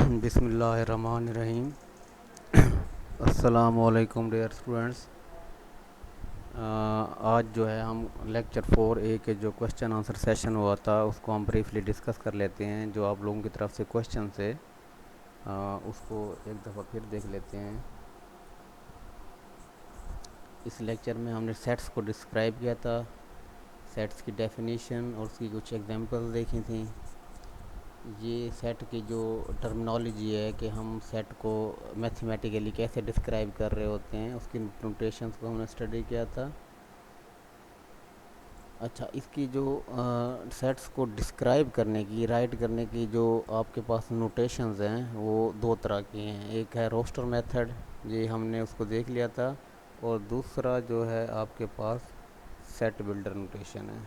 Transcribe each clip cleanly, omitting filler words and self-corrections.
بسم اللہ الرحمن الرحیم۔ السلام علیکم ڈیئر اسٹوڈنٹس۔ آج جو ہے ہم لیکچر 4A کے جو کوشچن آنسر سیشن ہوا تھا اس کو ہم بریفلی ڈسکس کر لیتے ہیں۔ جو آپ لوگوں کی طرف سے کوشچن سے اس کو ایک دفعہ پھر دیکھ لیتے ہیں۔ اس لیکچر میں ہم نے سیٹس کو ڈسکرائب کیا تھا، سیٹس کی ڈیفینیشن اور اس کی کچھ ایگزامپل دیکھی تھیں۔ یہ سیٹ کی جو ٹرمنالوجی ہے کہ ہم سیٹ کو میتھمیٹیکلی کیسے ڈسکرائب کر رہے ہوتے ہیں، اس کی نوٹیشنز کو ہم نے اسٹڈی کیا تھا۔ اچھا، اس کی جو سیٹس کو ڈسکرائب کرنے کی، رائٹ کرنے کی جو آپ کے پاس نوٹیشنز ہیں وہ دو طرح کی ہیں۔ ایک ہے روسٹر میتھڈ، یہ ہم نے اس کو دیکھ لیا تھا، اور دوسرا جو ہے آپ کے پاس سیٹ بلڈر نوٹیشن ہے۔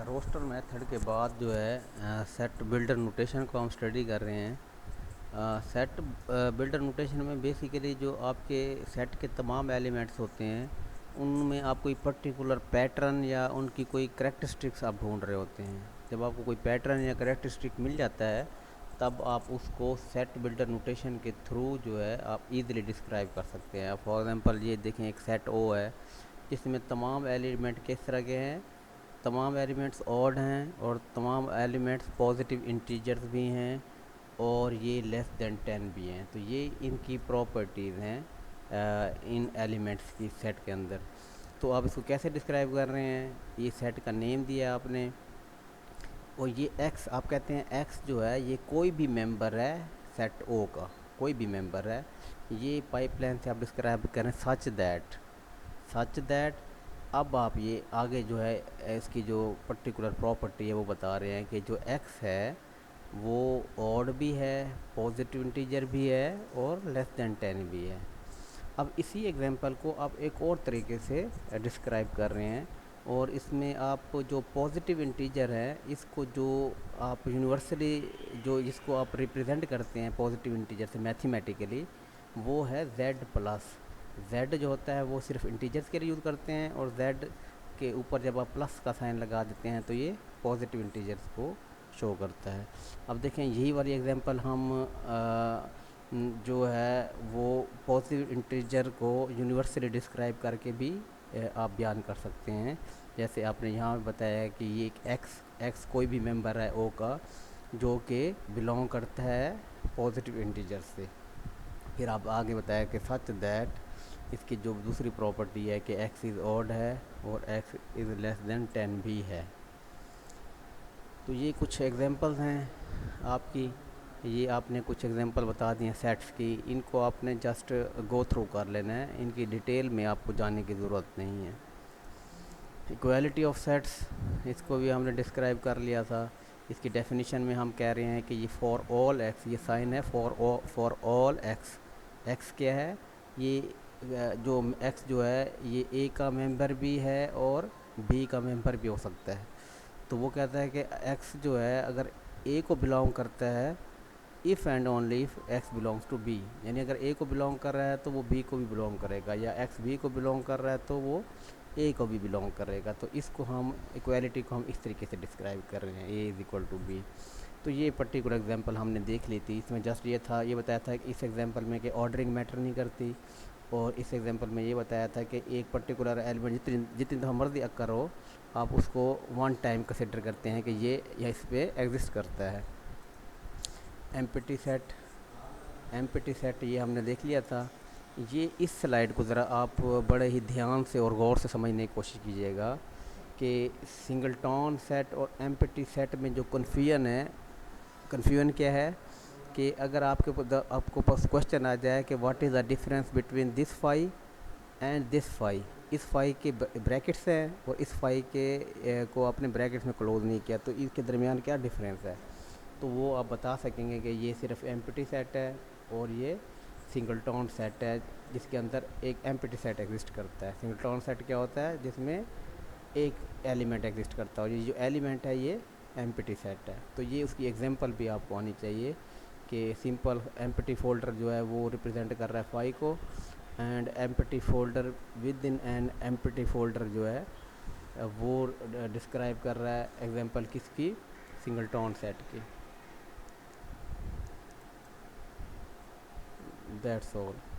روسٹر میتھڈ کے بعد جو ہے سیٹ بلڈر نوٹیشن کو ہم اسٹڈی کر رہے ہیں۔ سیٹ بلڈر نوٹیشن میں بیسیکلی جو آپ کے سیٹ کے تمام ایلیمنٹس ہوتے ہیں ان میں آپ کوئی پرٹیکولر پیٹرن یا ان کی کوئی کریکٹرسٹکس آپ ڈھونڈ رہے ہوتے ہیں۔ جب آپ کو کوئی پیٹرن یا کریکٹرسٹک مل جاتا ہے تب آپ اس کو سیٹ بلڈر نوٹیشن کے تھرو جو ہے آپ ایزیلی ڈسکرائب کر سکتے ہیں۔ فار ایگزامپل یہ دیکھیں، ایک سیٹ او ہے جس میں تمام ایلیمنٹ کس طرح کے ہیں، تمام ایلیمنٹس آڈ ہیں اور تمام ایلیمنٹس پازیٹیو انٹیجرز بھی ہیں اور یہ لیس دین 10 بھی ہیں۔ تو یہ ان کی پراپرٹیز ہیں ان ایلیمنٹس کی سیٹ کے اندر۔ تو آپ اس کو کیسے ڈسکرائب کر رہے ہیں؟ یہ سیٹ کا نیم دیا آپ نے، اور یہ ایکس آپ کہتے ہیں ایکس جو ہے یہ کوئی بھی ممبر ہے سیٹ او کا، کوئی بھی ممبر ہے۔ یہ پائپ لائن سے آپ ڈسکرائب کریں سچ دیٹ اب آپ یہ آگے جو ہے اس کی جو پرٹیکولر پراپرٹی ہے وہ بتا رہے ہیں کہ جو ایکس ہے وہ آڈ بھی ہے، پازیٹیو انٹیجر بھی ہے اور لیس دین 10 بھی ہے۔ اب اسی ایگزامپل کو آپ ایک اور طریقے سے ڈسکرائب کر رہے ہیں، اور اس میں آپ جو پازیٹیو انٹیجر ہے اس کو جو آپ یونیورسلی جو جس کو آپ ریپرزینٹ کرتے ہیں پازیٹیو انٹیجر سے میتھمیٹیکلی، وہ ہے زیڈ پلس۔ زیڈ جو ہوتا ہے وہ صرف انٹیجرز کے لیے یوز کرتے ہیں، اور زیڈ کے اوپر جب آپ پلس کا سائن لگا دیتے ہیں تو یہ پازیٹیو انٹیجرز کو شو کرتا ہے۔ اب دیکھیں یہی والی ایگزامپل ہم جو ہے وہ پازیٹیو انٹیجر کو یونیورسلی ڈسکرائب کر کے بھی آپ بیان کر سکتے ہیں۔ جیسے آپ نے یہاں بتایا ہے کہ یہ ایک ایکس کوئی بھی ممبر ہے او کا جو کہ بلونگ کرتا ہے پازیٹیو انٹیجر سے۔ پھر آپ آگے بتایا کہ سچ دیٹ اس کی جو دوسری پراپرٹی ہے کہ ایکس از آڈ ہے اور ایکس از لیس دین 10 بھی ہے۔ تو یہ کچھ ایگزامپلز ہیں آپ کی، یہ آپ نے کچھ ایگزامپل بتا دی ہیں سیٹس کی، ان کو آپ نے جسٹ گو تھرو کر لینا ہے، ان کی ڈیٹیل میں آپ کو جانے کی ضرورت نہیں ہے۔ ایکویلٹی آف سیٹس، اس کو بھی ہم نے ڈسکرائب کر لیا تھا۔ اس کی ڈیفینیشن میں ہم کہہ رہے ہیں کہ یہ فار آل ایکس، یہ سائن ہے فار آل ایکس۔ ایکس کیا ہے؟ یہ جو ایکس جو ہے یہ اے کا ممبر بھی ہے اور بی کا ممبر بھی ہو سکتا ہے۔ تو وہ کہتا ہے کہ ایکس جو ہے اگر اے کو بلانگ کرتا ہے if and only if x belongs to B, یعنی اگر اے کو بلانگ کر رہا ہے تو وہ بی کو بھی بلانگ کرے گا، یا ایکس بی کو بلانگ کر رہا ہے تو وہ اے کو بھی بلانگ کرے گا۔ تو اس کو ہم ایکویلٹی کو ہم اس طریقے سے ڈسکرائب کر رہے ہیں، اے از اکول ٹو بی۔ تو یہ پرٹیکولر ایگزامپل ہم نے دیکھ لی تھی، اس میں جسٹ یہ تھا، یہ بتایا تھا کہ اس ایگزامپل میں کہ آرڈرنگ میٹر نہیں کرتی، اور اس ایگزامپل میں یہ بتایا تھا کہ ایک پرٹیکولر ایلیمنٹ جتنی دفعہ مرضی اکر ہو آپ اس کو ون ٹائم کنسیڈر کرتے ہیں کہ یہ اس پہ ایگزسٹ کرتا ہے۔ ایمپٹی سیٹ یہ ہم نے دیکھ لیا تھا۔ یہ اس سلائیڈ کو ذرا آپ بڑے ہی دھیان سے اور غور سے سمجھنے کی کوشش کیجیے گا کہ سنگلٹون سیٹ اور ایمپٹی سیٹ میں جو کنفیوژن کیا ہے کہ اگر آپ کو پاس کوشچن آ جائے کہ what is the difference between this phi and this phi, اس فائی کے بریکٹس ہیں اور اس فائی کے کو آپ نے بریکٹس میں کلوز نہیں کیا، تو اس کے درمیان کیا ڈفرینس ہے؟ تو وہ آپ بتا سکیں گے کہ یہ صرف ایمپٹی سیٹ ہے اور یہ سنگلٹون سیٹ ہے جس کے اندر ایک ایمپٹی سیٹ ایگزسٹ کرتا ہے۔ سنگلٹون سیٹ کیا ہوتا ہے؟ جس میں ایک ایلیمنٹ ایگزسٹ کرتا ہے، اور یہ جو ایلیمنٹ ہے یہ ایمپٹی سیٹ ہے۔ تو یہ اس کی ایگزامپل بھی آپ کو آنی چاہیے کہ سمپل ایمپٹی فولڈر جو ہے وہ ریپرزینٹ کر رہا ہے فائی کو، and empty folder with in an empty folder جو ہے وہ ڈسکرائب کر رہا ہے ایگزامپل کس کی، سنگلٹون سیٹ کی. That's all.